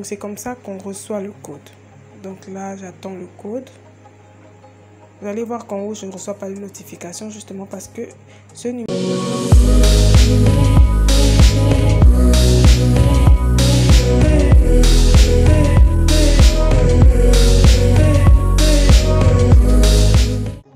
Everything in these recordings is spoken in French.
C'est comme ça qu'on reçoit le code. Donc là, j'attends le code. Vous allez voir qu'en haut, je ne reçois pas de notification justement parce que ce numéro...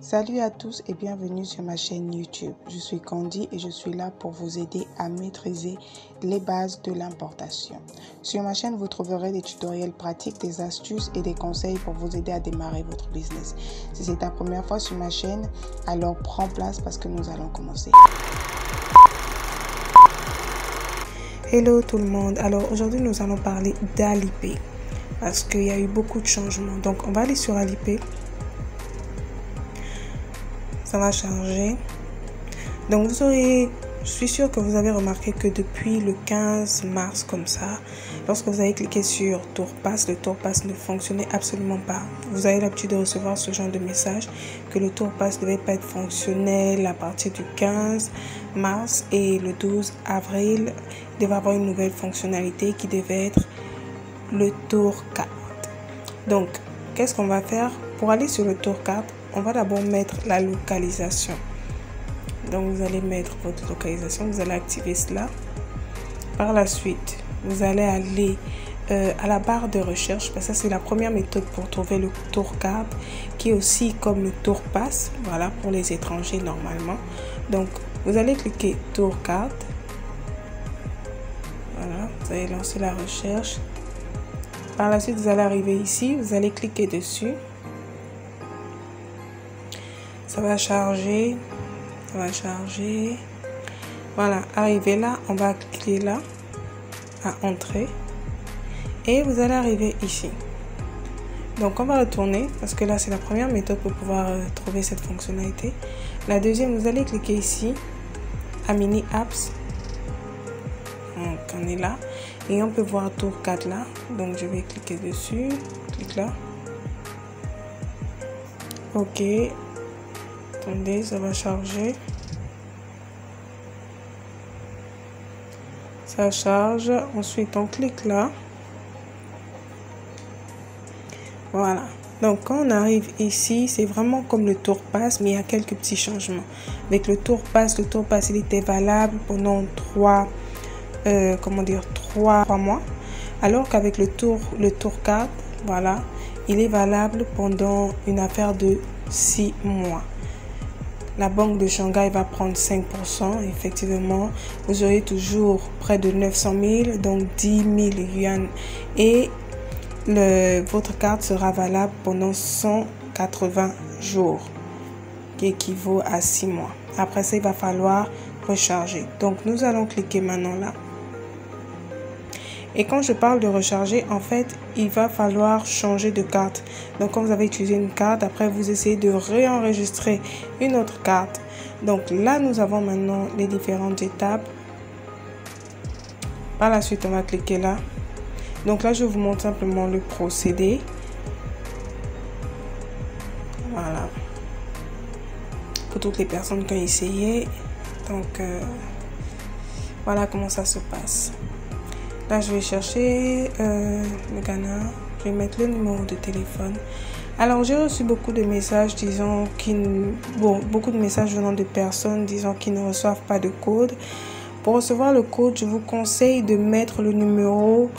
Salut à tous et bienvenue sur ma chaîne YouTube. Je suis Candy et je suis là pour vous aider à maîtriser les bases de l'importation. Sur ma chaîne, vous trouverez des tutoriels pratiques, des astuces et des conseils pour vous aider à démarrer votre business. Si c'est ta première fois sur ma chaîne, alors prends place parce que nous allons commencer. Hello tout le monde. Alors aujourd'hui, nous allons parler d'Alipay parce qu'il y a eu beaucoup de changements. Donc on va aller sur Alipay. Ça va charger. Donc je suis sûre que vous avez remarqué que depuis le 15 mars comme ça, lorsque vous avez cliqué sur TourPass, le TourPass ne fonctionnait absolument pas. Vous avez l'habitude de recevoir ce genre de message que le TourPass ne devait pas être fonctionnel à partir du 15 mars et le 12 avril, il devait avoir une nouvelle fonctionnalité qui devait être le TourCard. Donc, qu'est-ce qu'on va faire? Pour aller sur le TourCard, on va d'abord mettre la localisation. Donc, vous allez mettre votre localisation. Vous allez activer cela. Par la suite, vous allez aller à la barre de recherche. Parce que ça, c'est la première méthode pour trouver le TourCard, qui est aussi comme le TourPass. Voilà, pour les étrangers normalement. Donc, vous allez cliquer TourCard. Voilà, vous allez lancer la recherche. Par la suite, vous allez arriver ici. Vous allez cliquer dessus. Ça va charger, Voilà, arrivé là, on va cliquer là, à entrer. Et vous allez arriver ici. Donc, on va retourner, parce que là, c'est la première méthode pour pouvoir trouver cette fonctionnalité. La deuxième, vous allez cliquer ici, à Mini Apps. Donc, on est là. Et on peut voir TourCard là. Donc, je vais cliquer dessus. Clique là. OK. Attendez, ça va charger. Ça charge. Ensuite, on clique là. Voilà. Donc, quand on arrive ici, c'est vraiment comme le TourPass, mais il y a quelques petits changements. Avec le TourPass, il était valable pendant 3 mois. Alors qu'avec le TourCard, voilà, il est valable pendant une affaire de 6 mois. La banque de Shanghai va prendre 5%. Effectivement, vous aurez toujours près de 900 000, donc 10 000 yuan. Et votre carte sera valable pendant 180 jours, qui équivaut à 6 mois. Après ça, il va falloir recharger. Donc, nous allons cliquer maintenant là. Et quand je parle de recharger, en fait, il va falloir changer de carte. Donc, quand vous avez utilisé une carte, après, vous essayez de réenregistrer une autre carte. Donc, là, nous avons maintenant les différentes étapes. Par la suite, on va cliquer là. Donc, là, je vous montre simplement le procédé. Voilà. Pour toutes les personnes qui ont essayé. Donc, voilà comment ça se passe. Là, je vais chercher le Ghana. Je vais mettre le numéro de téléphone. Alors, j'ai reçu beaucoup de messages disant beaucoup de messages venant de personnes disant qu'ils ne reçoivent pas de code. Pour recevoir le code, je vous conseille de mettre le numéro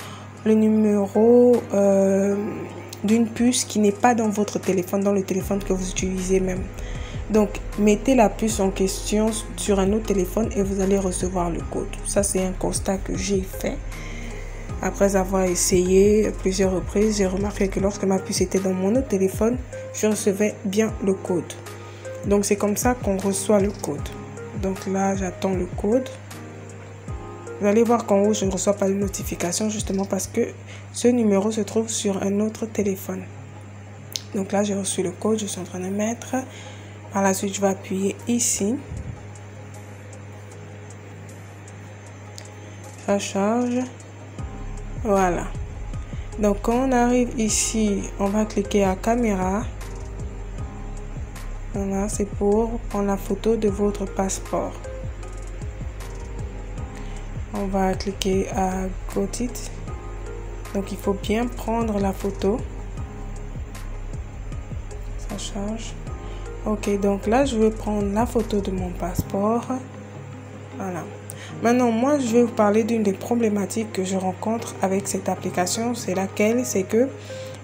d'une puce qui n'est pas dans votre téléphone, dans le téléphone que vous utilisez même. Donc, mettez la puce en question sur un autre téléphone et vous allez recevoir le code. Ça, c'est un constat que j'ai fait. Après avoir essayé plusieurs reprises, j'ai remarqué que lorsque ma puce était dans mon autre téléphone, je recevais bien le code. Donc, c'est comme ça qu'on reçoit le code. Donc là, j'attends le code. Vous allez voir qu'en haut, je ne reçois pas de notification justement parce que ce numéro se trouve sur un autre téléphone. Donc là, j'ai reçu le code, je suis en train de mettre. Par la suite, je vais appuyer ici. Ça charge. Voilà. Donc, quand on arrive ici, on va cliquer à caméra. Voilà, c'est pour prendre la photo de votre passeport. On va cliquer à Got It. Donc il faut bien prendre la photo. Ça charge. Ok, donc là je vais prendre la photo de mon passeport. Voilà. Maintenant, moi je vais vous parler d'une des problématiques que je rencontre avec cette application. C'est laquelle? C'est que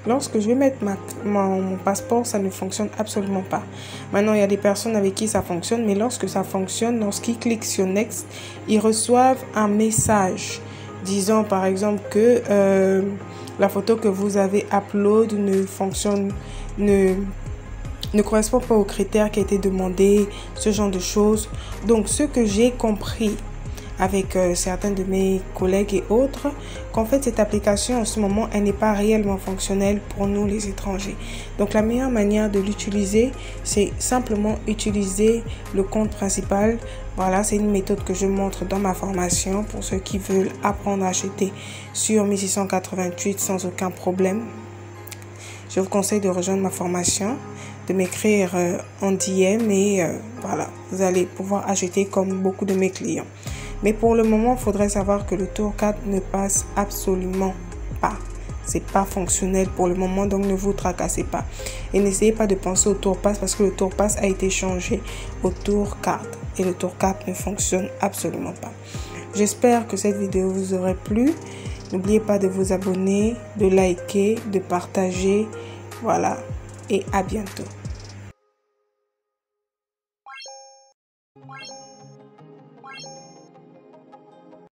lorsque je vais mettre mon passeport, ça ne fonctionne absolument pas. Maintenant, il y a des personnes avec qui ça fonctionne, mais lorsque ça fonctionne, lorsqu'ils cliquent sur Next, ils reçoivent un message disant par exemple que la photo que vous avez upload ne correspond pas aux critères qui a été demandé, ce genre de choses. Donc, ce que j'ai compris avec certains de mes collègues et autres, qu'en fait cette application en ce moment elle n'est pas réellement fonctionnelle pour nous les étrangers. Donc la meilleure manière de l'utiliser, c'est simplement utiliser le compte principal. Voilà, c'est une méthode que je montre dans ma formation pour ceux qui veulent apprendre à acheter sur 1688 sans aucun problème. Je vous conseille de rejoindre ma formation, de m'écrire en DM et voilà, vous allez pouvoir acheter comme beaucoup de mes clients. Mais pour le moment, il faudrait savoir que le Tour 4 ne passe absolument pas. C'est pas fonctionnel pour le moment, donc ne vous tracassez pas. Et n'essayez pas de penser au Tour Pass parce que le Tour Pass a été changé au Tour 4. Et le Tour 4 ne fonctionne absolument pas. J'espère que cette vidéo vous aurait plu. N'oubliez pas de vous abonner, de liker, de partager. Voilà. Et à bientôt.